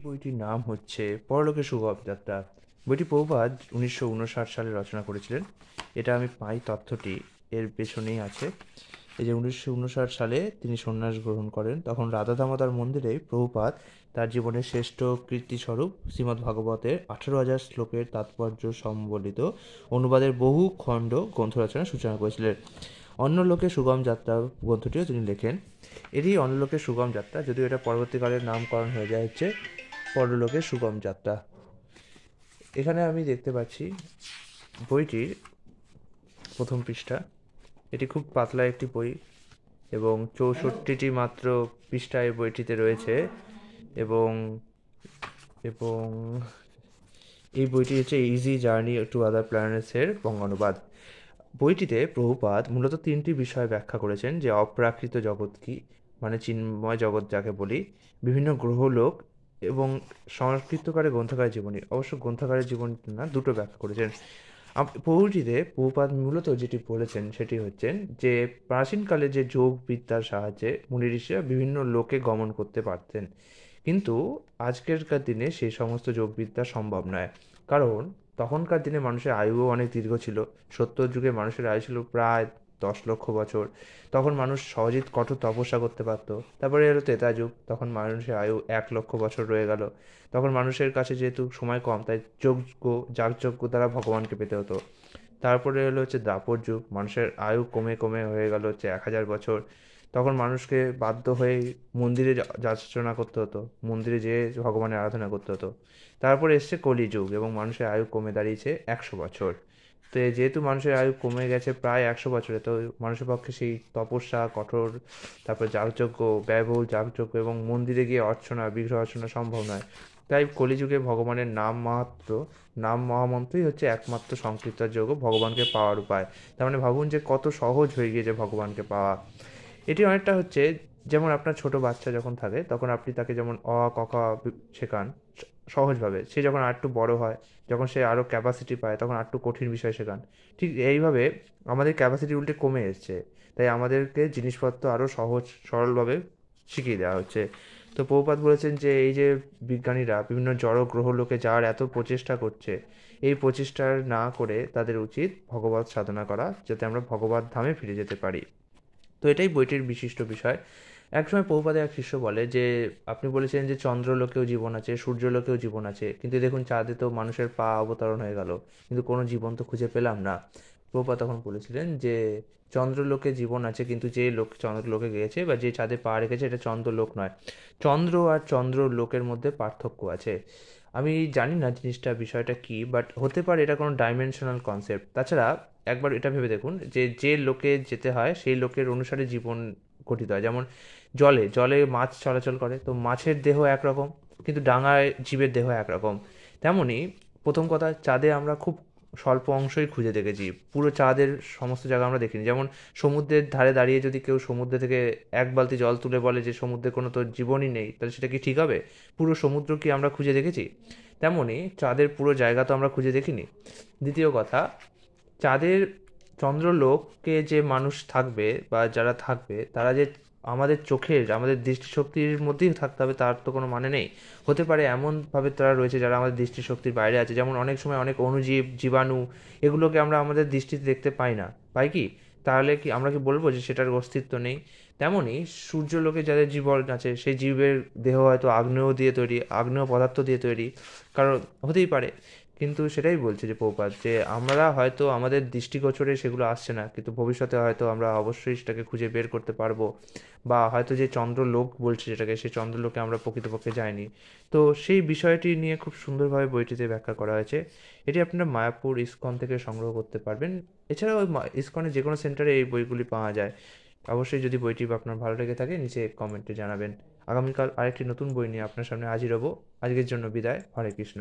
বইটির নাম হচ্ছে পরলোকে সুগম যাত্রা। বইটি প্রভুপাদ 1959 সালে রচনা করেছিলেন। এটা আমি পাই তথ্যটি এর পেছনেই আছে। এই যে 1959 সালে তিনি সন্ন্যাস গ্রহণ করেন, তখন রাধা দামোদর মন্দিরে প্রভুপাদ তার জীবনের শ্রেষ্ঠ কীর্তিস্বরূপ শ্রীমদ্ ভাগবতের 18,000 শ্লোকের তাৎপর্য সম্বলিত অনুবাদের বহু খণ্ড গ্রন্থ রচনার সূচনা করেছিলেন। অন্যলোকে সুগম যাত্রা গ্রন্থটিও তিনি লেখেন। এটি অন্যলোকে সুগম যাত্রা, যদিও এটা পরবর্তীকালে নামকরণ হয়ে যায় হচ্ছে পরলোকে সুগম যাত্রা। এখানে আমি দেখতে পাচ্ছি বইটির প্রথম পৃষ্ঠা। এটি খুব পাতলা একটি বই এবং 64টি মাত্র পৃষ্ঠা এই বইটিতে রয়েছে এবং এবং এই বইটি হচ্ছে ইজি জার্নি টু আদার প্ল্যানেটসের বঙ্গানুবাদ। বইটিতে প্রভুপাদ মূলত 3টি বিষয় ব্যাখ্যা করেছেন, যে অপ্রাকৃত জগৎ কি, মানে চিন্ময় জগৎ যাকে বলি, বিভিন্ন গ্রহলোক এবং সংস্কৃতকারে গ্রন্থকারের জীবনী। অবশ্য গ্রন্থকারের জীবনী না, দুটো ব্যাখ্যা করেছেন। বইটিতে প্রভুপাদ মূলত যেটি বলেছেন সেটি হচ্ছেন যে প্রাচীনকালে যে যোগ বিদ্যার সাহায্যে মুনি ঋষিরা বিভিন্ন লোকে গমন করতে পারতেন, কিন্তু আজকেরকার দিনে সেই সমস্ত যোগবিদ্যা সম্ভব নয়। কারণ তখনকার দিনে মানুষের আয়ুও অনেক দীর্ঘ ছিল। সত্তর যুগে মানুষের আয়ু ছিল প্রায় 10 লক্ষ বছর। তখন মানুষ সহজেই কঠোর তপস্যা করতে পারতো। তারপরে এলো ত্রেতা যুগ, তখন মানুষের আয়ু 1 লক্ষ বছর রয়ে গেল। তখন মানুষের কাছে যেহেতু সময় কম, তাই যজ্ঞ যাগযজ্ঞ দ্বারা ভগবানকে পেতে হতো। তারপরে এলো হচ্ছে দ্বাপর যুগ, মানুষের আয়ু কমে কমে হয়ে গেল হচ্ছে 1000 বছর। তখন মানুষকে বাধ্য হয়ে মন্দিরে যাচনা করতে হতো, মন্দিরে যেয়ে ভগবানের আরাধনা করতে হতো। তারপরে এসছে কলিযুগ এবং মানুষের আয়ু কমে দাঁড়িয়েছে 100 বছর। তো যেহেতু মানুষের আয়ু কমে গেছে প্রায় 100 বছরে, তো মানুষের পক্ষে সেই তপস্যা কঠোর, তারপর যাগযজ্ঞ, ব্যয়বহুল যাগযজ্ঞ এবং মন্দিরে গিয়ে অর্চনা বিগ্রহ অর্চনা সম্ভব নয়। তাই কলিযুগে ভগবানের নাম মহামন্ত্রই হচ্ছে একমাত্র সংকীর্তন যোগ্য ভগবানকে পাওয়ার উপায়। তার মানে ভাবুন যে কত সহজ হয়ে গিয়েছে ভগবানকে পাওয়া। এটি অনেকটা হচ্ছে যেমন আপনার ছোট বাচ্চা যখন থাকে, তখন আপনি তাকে যেমন অ আ ক খ শেখান সহজভাবে, সে যখন আর একটু বড় হয়, যখন সে আরও ক্যাপাসিটি পায়, তখন আর একটু কঠিন বিষয় শেখান। ঠিক এইভাবে আমাদের ক্যাপাসিটি উল্টে কমে এসছে, তাই আমাদেরকে জিনিসপত্র আরও সহজ সরলভাবে শিখিয়ে দেওয়া হচ্ছে। তো প্রভুপাদ বলেছেন যে এই যে বিজ্ঞানীরা বিভিন্ন জড় গ্রহলোকে যাওয়ার এত প্রচেষ্টা করছে, এই প্রচেষ্টার না করে তাদের উচিত ভগবত সাধনা করা, যাতে আমরা ভগবত ধামে ফিরে যেতে পারি। তো এটাই বইটির বিশিষ্ট বিষয়। একসময় প্রভুপাদের এক শিষ্য বলে যে আপনি বলেছেন যে চন্দ্রলোকেও জীবন আছে, সূর্যলোকেও জীবন আছে, কিন্তু দেখুন চাঁদে তো মানুষের পা অবতরণ হয়ে গেল, কিন্তু কোনো জীবন তো খুঁজে পেলাম না। প্রভুপাদ তখন বলেছিলেন যে চন্দ্রলোকে জীবন আছে, কিন্তু যে লোক চন্দ্রলোকে গিয়েছে বা যে চাঁদে পা রেখেছে এটা চন্দ্রলোক নয়। চন্দ্র আর চন্দ্রলোকের মধ্যে পার্থক্য আছে। আমি জানি না জিনিসটা বিষয়টা কি, বাট হতে পারে এটা কোনো ডাইমেনশনাল কনসেপ্ট। তাছাড়া একবার এটা ভেবে দেখুন যে যে লোকে যেতে হয় সেই লোকের অনুসারে জীবন গঠিত হয়। যেমন জলে জলে মাছ চলাচল করে, তো মাছের দেহ একরকম, কিন্তু ডাঙায় জীবের দেহ একরকম। তেমনই প্রথম কথা, চাঁদে আমরা খুব স্বল্প অংশই খুঁজে দেখেছি, পুরো চাঁদের সমস্ত জায়গা আমরা দেখিনি। যেমন সমুদ্রের ধারে দাঁড়িয়ে যদি কেউ সমুদ্র থেকে 1 বালতি জল তুলে বলে যে সমুদ্রে কোনো তো জীবনই নেই, তাহলে সেটা কি ঠিক হবে? পুরো সমুদ্র কি আমরা খুঁজে দেখেছি? তেমনই চাঁদের পুরো জায়গা তো আমরা খুঁজে দেখিনি। দ্বিতীয় কথা, চাঁদের চন্দ্রলোকে যে মানুষ থাকবে বা যারা থাকবে, তারা যে আমাদের চোখের আমাদের দৃষ্টিশক্তির মধ্যেই থাকতে হবে তার তো কোনো মানে নেই। হতে পারে এমনভাবে তারা রয়েছে যারা আমাদের দৃষ্টিশক্তির বাইরে আছে। যেমন অনেক সময় অনেক অণুজীব জীবাণু, এগুলোকে আমরা আমাদের দৃষ্টিতে দেখতে পাই না, পাই কি? তাহলে কি আমরা কি বলবো যে সেটার অস্তিত্ব নেই? তেমনই সূর্যলোকে যাদের জীবন আছে, সেই জীবের দেহ হয়তো আগ্নেয় দিয়ে তৈরি, আগ্নেয় পদার্থ দিয়ে তৈরি, কারণ হতেই পারে। কিন্তু সেটাই বলছে যে প্রভুপাদ, যে আমরা হয়তো আমাদের দৃষ্টিগোচরে সেগুলো আসছে না, কিন্তু ভবিষ্যতে হয়তো আমরা অবশ্যই সেটাকে খুঁজে বের করতে পারবো। বা হয়তো যে চন্দ্রলোক বলছে যেটাকে, সেই চন্দ্রলোকে আমরা প্রকৃতপক্ষে যাইনি। তো সেই বিষয়টি নিয়ে খুব সুন্দরভাবে বইটিতে ব্যাখ্যা করা হয়েছে। এটি আপনারা মায়াপুর ইসকন থেকে সংগ্রহ করতে পারবেন। এছাড়াও ইসকনের যে কোনো সেন্টারে এই বইগুলি পাওয়া যায়। অবশ্যই যদি বইটি আপনার ভালো লেগে থাকে নিচে কমেন্টে জানাবেন। আগামীকাল আরেকটি নতুন বই নিয়ে আপনার সামনে হাজির হব। আজকের জন্য বিদায়। হরে কৃষ্ণ।